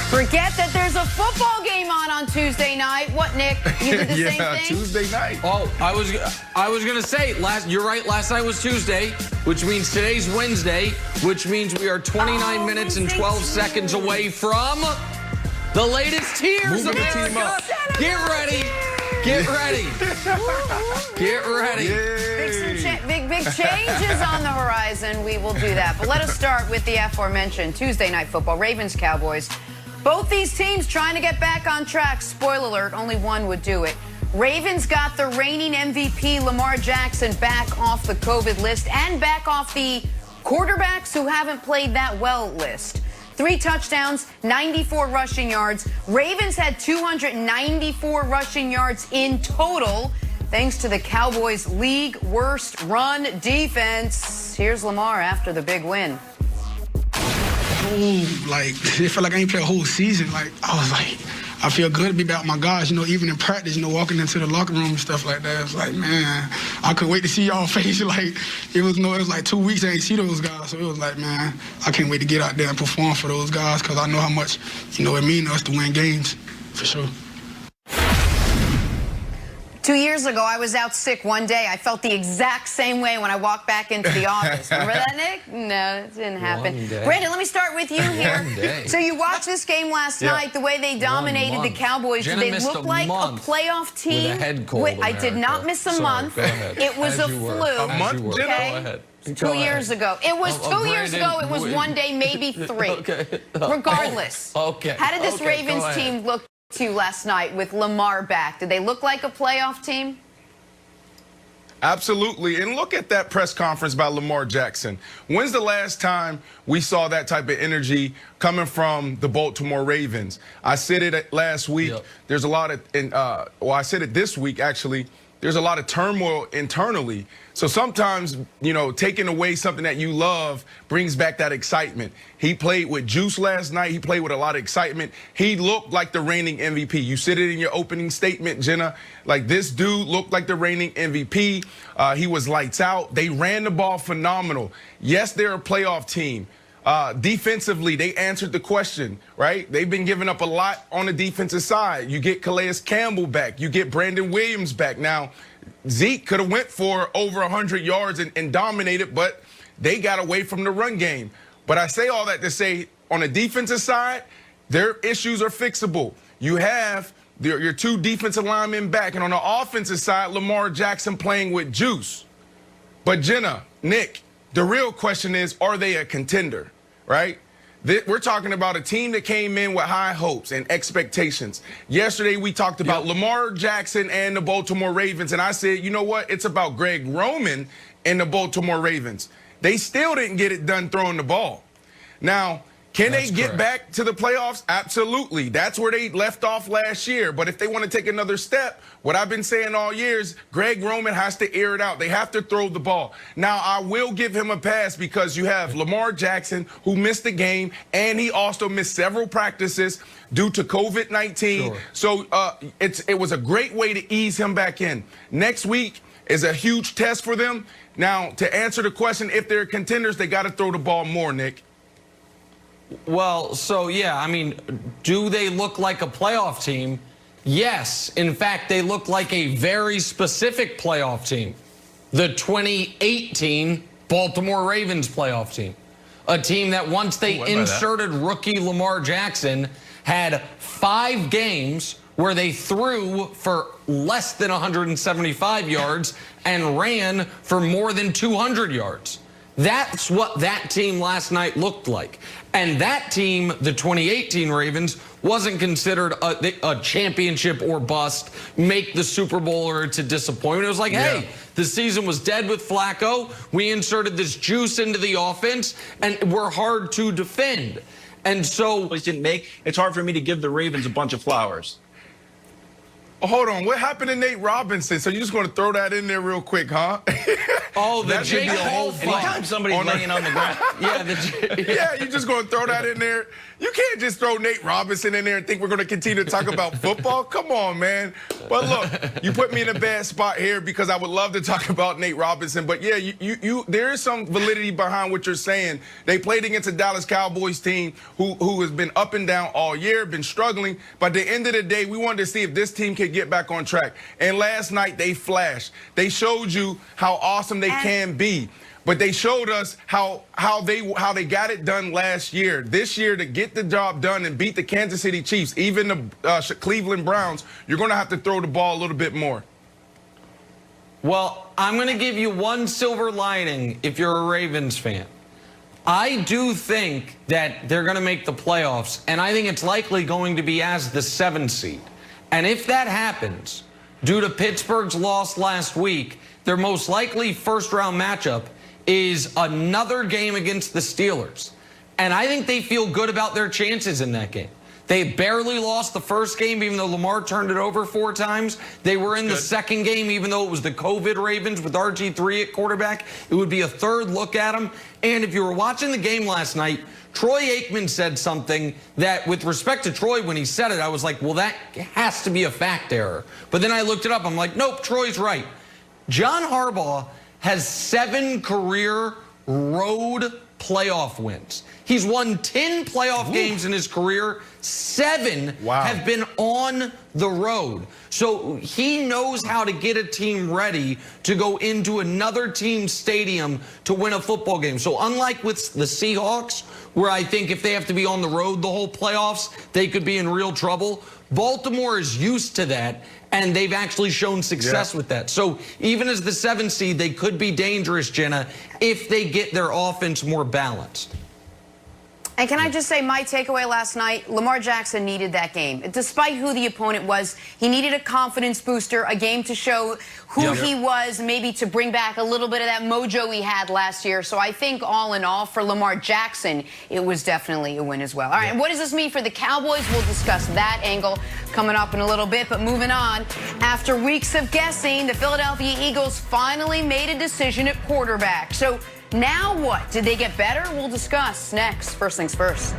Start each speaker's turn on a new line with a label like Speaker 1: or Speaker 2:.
Speaker 1: Forget that there's a football game on Tuesday night. What, Nick? You did the same thing?
Speaker 2: Tuesday night.
Speaker 3: Oh, I was gonna say you're right. Last night was Tuesday, which means today's Wednesday, which means we are 29 minutes and 12 seconds away from the latest tiers of America. Get ready. Get ready. Get ready.
Speaker 1: Big changes on the horizon. We will do that. But let us start with the aforementioned Tuesday night football. Ravens, Cowboys. Both these teams trying to get back on track. Spoiler alert, only one would do it. Ravens got the reigning MVP Lamar Jackson back off the COVID list and back off the quarterbacks who haven't played that well list. 3 touchdowns, 94 rushing yards. Ravens had 294 rushing yards in total, thanks to the Cowboys' league worst run defense. Here's Lamar after the big win.
Speaker 4: It felt like I ain't played a whole season. I was like, I feel good to be back with my guys, even in practice, walking into the locker room and stuff like that. It's like, man, I couldn't wait to see y'all face. It was like 2 weeks I ain't see those guys. So it was like, man, I can't wait to get out there and perform for those guys because I know how much, it means to us to win games, for sure.
Speaker 1: 2 years ago, I was out sick one day. I felt the exact same way when I walked back into the office. Remember that, Nick? No, it didn't happen. Brandon, let me start with you here. So you watched this game last night, the way they dominated the Cowboys. Did they look like a playoff team?
Speaker 3: With a head cold.
Speaker 1: I did not miss a month. It was a flu.
Speaker 2: A month,
Speaker 1: okay?
Speaker 2: Go ahead.
Speaker 1: 2 years ago. It was 2 years ago. It was one day, maybe 3. Regardless.
Speaker 3: Okay.
Speaker 1: How did this Ravens team look to you last night with Lamar back? Did they look like a playoff team?
Speaker 2: Absolutely. And look at that press conference by Lamar Jackson. When's the last time we saw that type of energy coming from the Baltimore Ravens? I said it last week. Yep. There's a lot of, I said it this week, actually. There's a lot of turmoil internally. So sometimes, taking away something that you love brings back that excitement. He played with juice last night. He played with a lot of excitement. He looked like the reigning MVP. You said it in your opening statement, Jenna. This dude looked like the reigning MVP. He was lights out. They ran the ball phenomenal. Yes, they're a playoff team. Defensively, they answered the question, right? They've been giving up a lot on the defensive side. You get Calais Campbell back. You get Brandon Williams back. Now, Zeke could have went for over 100 yards and dominated, but they got away from the run game. But I say all that to say, on the defensive side, their issues are fixable. You have your 2 defensive linemen back, and on the offensive side, Lamar Jackson playing with juice. But Jenna, Nick, the real question is, are they a contender? Right? We're talking about a team that came in with high hopes and expectations. Yesterday, we talked about Lamar Jackson and the Baltimore Ravens, and I said, you know what? It's about Greg Roman and the Baltimore Ravens. They still didn't get it done throwing the ball. Now, can they get back to the playoffs? Absolutely. That's where they left off last year. But if they want to take another step, what I've been saying all year is Greg Roman has to air it out. They have to throw the ball. Now, I will give him a pass because you have Lamar Jackson, who missed the game, and he also missed several practices due to COVID-19. Sure. So it was a great way to ease him back in. Next week is a huge test for them. Now, to answer the question, if they're contenders, they got to throw the ball more, Nick.
Speaker 3: Well, so, yeah, do they look like a playoff team? Yes. In fact, they look like a very specific playoff team. The 2018 Baltimore Ravens playoff team. A team that once they inserted rookie Lamar Jackson had 5 games where they threw for less than 175 yards and ran for more than 200 yards. That's what that team last night looked like. And that team, the 2018 Ravens, wasn't considered a championship or bust, make the Super Bowl or it's a disappointment. It was like, hey, the season was dead with Flacco. We inserted this juice into the offense, and we're hard to defend. And so
Speaker 5: didn't make it's hard for me to give the Ravens a bunch of flowers.
Speaker 2: hold on. What happened to Nate Robinson? So you're just going to throw that in there real quick, huh?
Speaker 3: Oh, the
Speaker 2: That should
Speaker 3: Jake
Speaker 2: be a whole
Speaker 3: Paul fight.
Speaker 5: Anytime somebody's laying on the ground.
Speaker 2: Yeah, you're just going to throw that in there. You can't just throw Nate Robinson in there and think we're going to continue to talk about football. Come on, man. But look, you put me in a bad spot here because I would love to talk about Nate Robinson. But yeah, there is some validity behind what you're saying. They played against a Dallas Cowboys team who has been up and down all year, been struggling. But at the end of the day, we wanted to see if this team could get back on track. And last night they flashed. They showed you how awesome they can be. But they showed us how they got it done last year. This year, to get the job done and beat the Kansas City Chiefs, even the Cleveland Browns, you're going to have to throw the ball a little bit more.
Speaker 3: Well, I'm going to give you one silver lining if you're a Ravens fan. I do think that they're going to make the playoffs, and I think it's likely going to be as the 7th seed. And if that happens, due to Pittsburgh's loss last week, their most likely first-round matchup is another game against the Steelers. And I think they feel good about their chances in that game. They barely lost the first game, even though Lamar turned it over 4 times. They were in the second game, even though it was the COVID Ravens with RG3 at quarterback. It would be a third look at them. And if you were watching the game last night, Troy Aikman said something that, with respect to Troy, when he said it, I was like, well, that has to be a fact error. But then I looked it up. I'm like, nope, Troy's right. John Harbaugh has 7 career road playoff wins. He's won 10 playoff games in his career. 7 have been on the road. So he knows how to get a team ready to go into another team's stadium to win a football game. So unlike with the Seahawks, where I think if they have to be on the road the whole playoffs, they could be in real trouble, Baltimore is used to that, and they've actually shown success with that. So even as the 7th seed, they could be dangerous, Jenna, if they get their offense more balanced.
Speaker 1: And can I just say my takeaway last night, Lamar Jackson needed that game. Despite who the opponent was, he needed a confidence booster, a game to show who he was, maybe to bring back a little bit of that mojo he had last year. So I think all in all, for Lamar Jackson, it was definitely a win as well. All right, what does this mean for the Cowboys? We'll discuss that angle coming up in a little bit. But moving on, after weeks of guessing, the Philadelphia Eagles finally made a decision at quarterback. So now what? Did they get better? We'll discuss next. First things first.